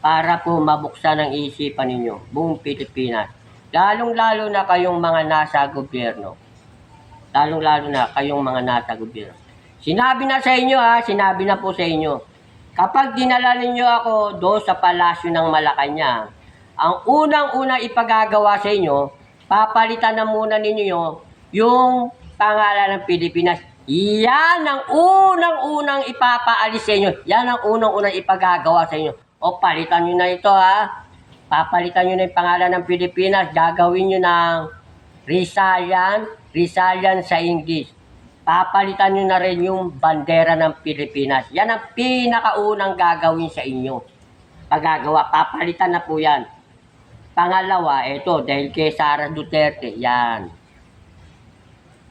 para po mabuksan ang isipan ninyo, buong Pilipinas. Lalong-lalo na kayong mga nasa gobyerno. Lalong-lalo na kayong mga nasa gobyerno. Sinabi na sa inyo sinabi na po sa inyo. Kapag dinala ninyo ako doon sa palasyo ng Malacanang, ang unang-unang ipagagawa sa inyo, papalitan na muna ninyo yung pangalan ng Pilipinas. Yan ang unang-unang ipapaalis sa inyo. Yan ang unang-unang ipagagawa sa inyo. O palitan nyo na ito Papalitan nyo na yung pangalan ng Pilipinas. Gagawin nyo ng Rizalian sa English. Papalitan nyo na rin yung bandera ng Pilipinas. Yan ang pinakaunang gagawin sa inyo. Pagagawa, papalitan na po yan. Pangalawa, ito, dahil kay Sara Duterte, yan.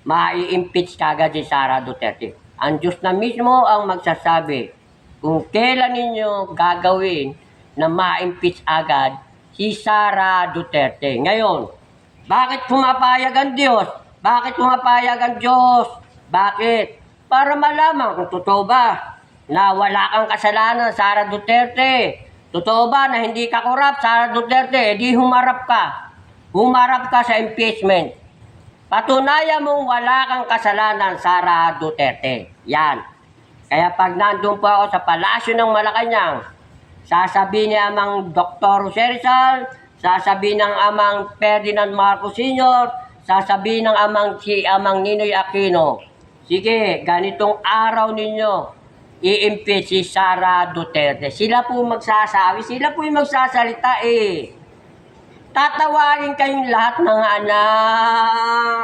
Mai-impeach kagad si Sara Duterte. Ang Diyos na mismo ang magsasabi kung kailan ninyo gagawin na ma-impeach agad si Sara Duterte. Ngayon, bakit pumapayag ang Diyos? Bakit pumapayag ang Diyos? Bakit? Para malaman kung totoo ba na wala kang kasalanan, Sara Duterte. Totoo ba na hindi ka korap, Sara Duterte? Di humarap ka. Humarap ka sa impeachment. Patunayan mong wala kang kasalanan, Sara Duterte. Yan. Kaya pag nandun po ako sa palasyo ng Malacanang, sasabihin ni Amang Dr. Jose Rizal, sasabihin ng Amang Ferdinand Marcos Sr., sasabihin ng amang Ninoy Aquino, sige, ganitong araw ninyo, i-impeach si Sara Duterte. Sila po magsasabi, sila po yung magsasalita eh. Tatawarin kayong lahat mga anak.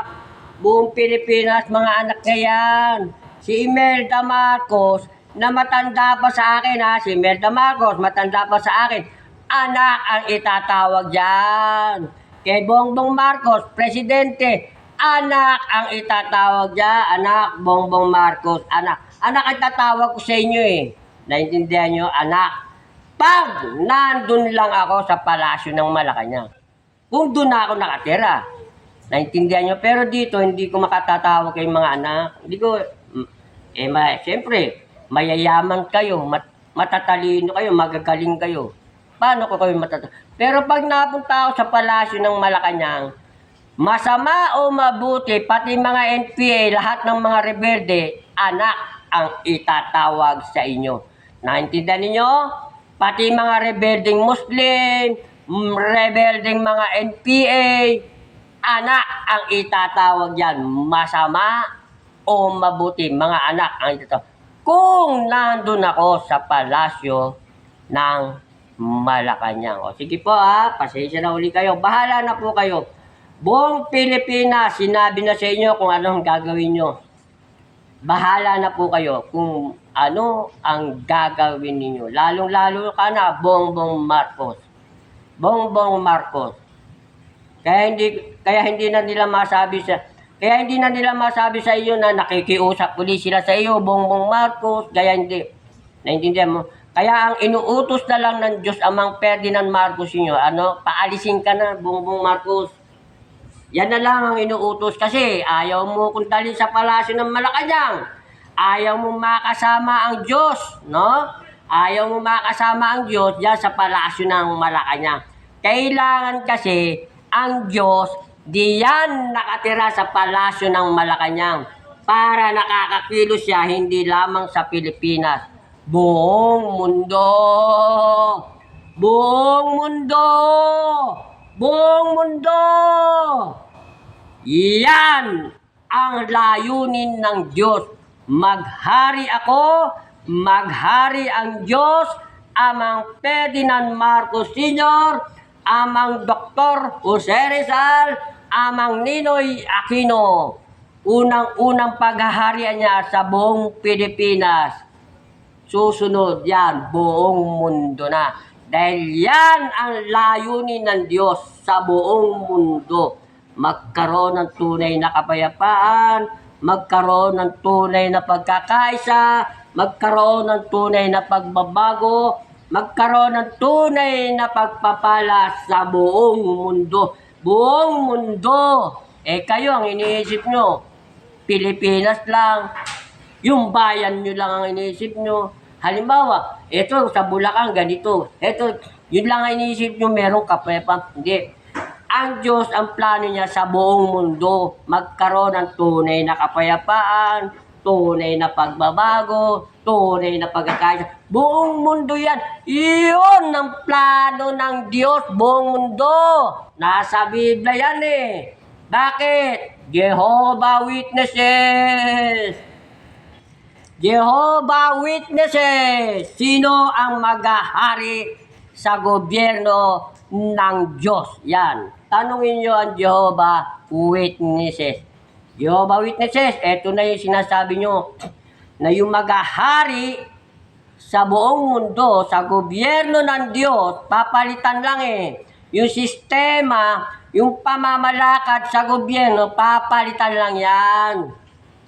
Buong Pilipinas, mga anak na yan. Si Imelda Marcos, na matanda pa sa akin ha, si Imelda Marcos, matanda pa sa akin, anak ang itatawag dyan. Kay Bongbong Marcos, presidente, anak ang itatawag dyan. Anak, Bongbong Marcos, anak. Anak ang tatawag ko sa inyo eh. Naintindihan nyo, anak. Pag nandun lang ako sa palasyo ng Malacanang, kung doon ako nakatira, naintindihan nyo, pero dito hindi ko makatatawag kay mga anak. Hindi ko, siyempre, mayayaman kayo, matatalino kayo, magagaling kayo. Paano ko kayo matatawag? Pero pag napunta ako sa palasyo ng Malacanang, masama o mabuti, pati mga NPA, lahat ng mga rebelde, anak ang itatawag sa inyo. Naintindihan niyo? Pati mga rebelding Muslim, rebelding mga NPA, anak ang itatawag yan. Masama o mabuti, mga anak ang itatawag. Kung nandun ako sa palasyo ng Malacanang. O sige po ha, pasensya na uli kayo. Bahala na po kayo. Buong Pilipinas, sinabi na sa inyo kung anong gagawin nyo. Bahala na po kayo kung ano ang gagawin ninyo. Lalong-lalo ka na, Bongbong Marcos. Bongbong Marcos. Kaya hindi na nila masabi sa iyo na nakikiusap ulit sila sa iyo, Bongbong Marcos. Kaya hindi. Naintindihan mo? Kaya ang inuutos na lang ng Diyos Amang Ferdinand Marcos inyo, paalisin ka na, Bongbong Marcos. Yan na lang ang inuutos kasi ayaw mo kung dali sa palasyo ng Malacanang. Ayaw mo makasama ang Diyos, no? Ayaw mo makasama ang Diyos diyan sa palasyo ng Malacanang. Kailangan kasi ang Diyos diyan nakatira sa palasyo ng Malacanang para nakakakilos siya hindi lamang sa Pilipinas, buong mundo. Buong mundo! Buong mundo! Yan ang layunin ng Diyos. Maghari ako, maghari ang Diyos, Amang Ferdinand Marcos Sr., Amang Dr. Jose Rizal, Amang Ninoy Aquino. Unang paghaharian niya sa buong Pilipinas. Susunod yan, buong mundo na. Dahil yan ang layunin ng Diyos sa buong mundo. Magkaroon ng tunay na kapayapaan, magkaroon ng tunay na pagkakaisa, magkaroon ng tunay na pagbabago, magkaroon ng tunay na pagpapala sa buong mundo. Buong mundo. Kayo ang iniisip nyo, Pilipinas lang, yung bayan nyo lang ang iniisip nyo. Halimbawa, ito sa Bulacan, ganito. Ito, yun lang ang iniisip nyo, merong kapayapaan. Hindi. Ang Diyos, ang plano niya sa buong mundo, magkaroon ng tunay na kapayapaan, tunay na pagbabago, tunay na pagkakaisa. Buong mundo yan. Iyon ang plano ng Diyos, buong mundo. Nasa Biblia yan eh. Bakit? Jehovah Witnesses. Jehovah Witnesses, sino ang maghahari sa gobyerno ng Diyos? Yan. Tanungin nyo ang Jehovah Witnesses. Jehovah Witnesses, eto na yung sinasabi nyo, na yung maghahari sa buong mundo, sa gobyerno ng Diyos, papalitan lang eh. Yung sistema, yung pamamalakad sa gobyerno, papalitan lang yan.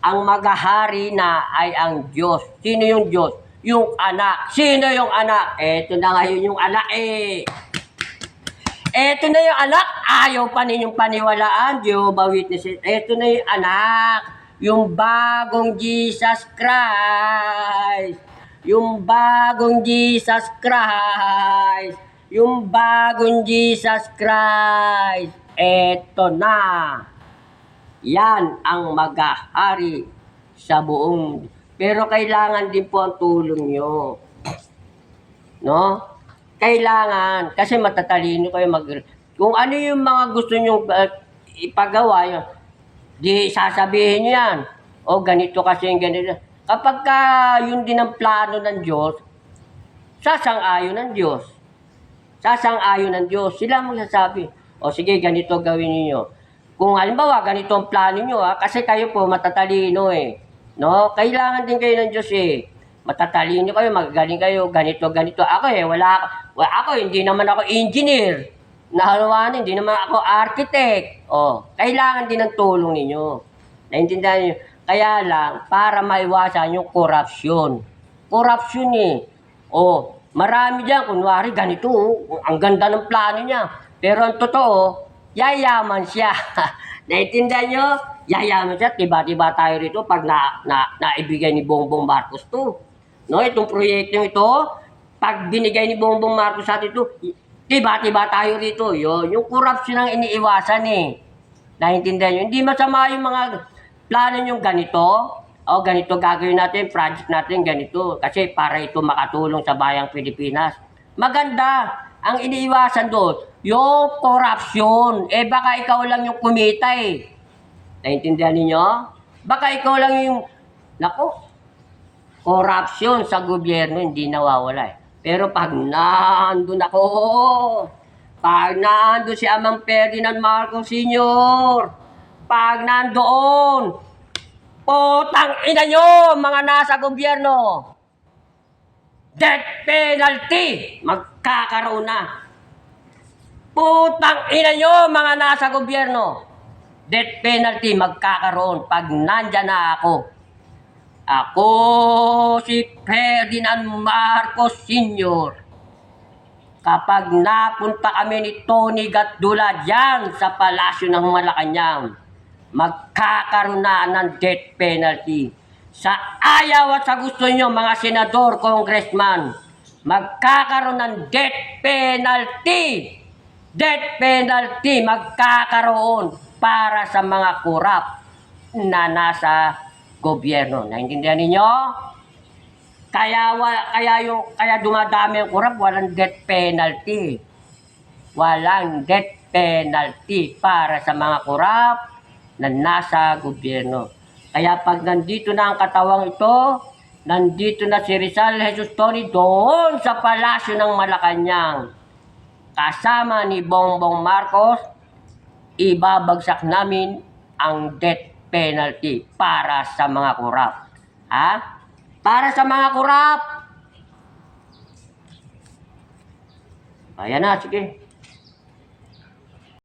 Ang maghahari na ay ang Diyos. Sino yung Diyos? Yung anak. Sino yung anak? Eto na ngayon yung anak eh. Eto na yung anak. Ayaw pa ninyong paniwalaan, Jehovah Witnesses. Eto na yung anak. Yung bagong Jesus Christ. Yung bagong Jesus Christ. Yung bagong Jesus Christ. Eto na. Yan ang maghahari sa buong. Pero kailangan din po ang tulong nyo. No? Kailangan. Kasi matatalino kayo kung ano yung mga gusto nyo ipagawa yun, di sasabihin niyo yan. O ganito kasi yung ganito. Kapag ka yun din ang plano ng Diyos, sasang-ayon ng Diyos. Sasang-ayon ng Diyos. Sila ang magsasabi, o sige, ganito gawin niyo. Kung halimbawa, ganito ang plano niyo, kasi kayo po matatalino eh. No? Kailangan din kayo ng Diyos eh. Matatalino kayo, magagaling kayo, ganito, ganito. Ako ako, hindi naman ako engineer. Nahaluan, hindi naman ako architect. O, kailangan din ng tulong ninyo. Naintindihan niyo? Kaya lang, para maiwasan yung korupsyon. Korupsyon eh. O, marami dyan, kunwari ganito, ang ganda ng plano niya. Pero ang totoo, yayaman siya. Naintindihan nyo? Yayaman siya. Tiba-tiba tayo rito pag naibigay ni Bongbong Marcos to. No, itong proyektong ito, pag binigay ni Bongbong Marcos sa atin ito, tiba-tiba tayo rito. Yung corruption ang iniiwasan eh. Naintindihan nyo? Hindi masama yung mga plano nyo ganito. O ganito gagawin natin, project natin ganito. Kasi para ito makatulong sa bayang Pilipinas. Maganda. Ang iniiwasan doon, yung corruption. Baka ikaw lang yung kumita eh. Naintindihan ninyo? Baka ikaw lang yung, naku, corruption sa gobyerno hindi nawawala eh. Pero pag nandun ako, pag nandun si Amang Ferdinand Marcos Sr., pag nandoon, putang ina nyo, mga nasa gobyerno, death penalty, magkakaroon na. Putang ina nyo, mga nasa gobyerno, death penalty, magkakaroon pag nandyan na ako. Ako si Ferdinand Marcos Sr. Kapag napunta kami ni Tony Gatdula dyan sa palasyo ng Malacanang, magkakaroon na ng death penalty. Sa ayaw at sa gusto nyo, mga senador, congressman, magkakaroon ng death penalty. Death penalty magkakaroon para sa mga korap na nasa gobyerno. Naintindihan ninyo? Kaya dumadami ang korap, walang death penalty. Walang death penalty para sa mga korap na nasa gobyerno. Kaya pag nandito na ang katawang ito, nandito na si Rizal Jesus Tony doon sa palasyo ng Malacanang. Kasama ni Bongbong Marcos, ibabagsak namin ang death penalty para sa mga korap. Ha? Para sa mga korap. Ayan na, sige.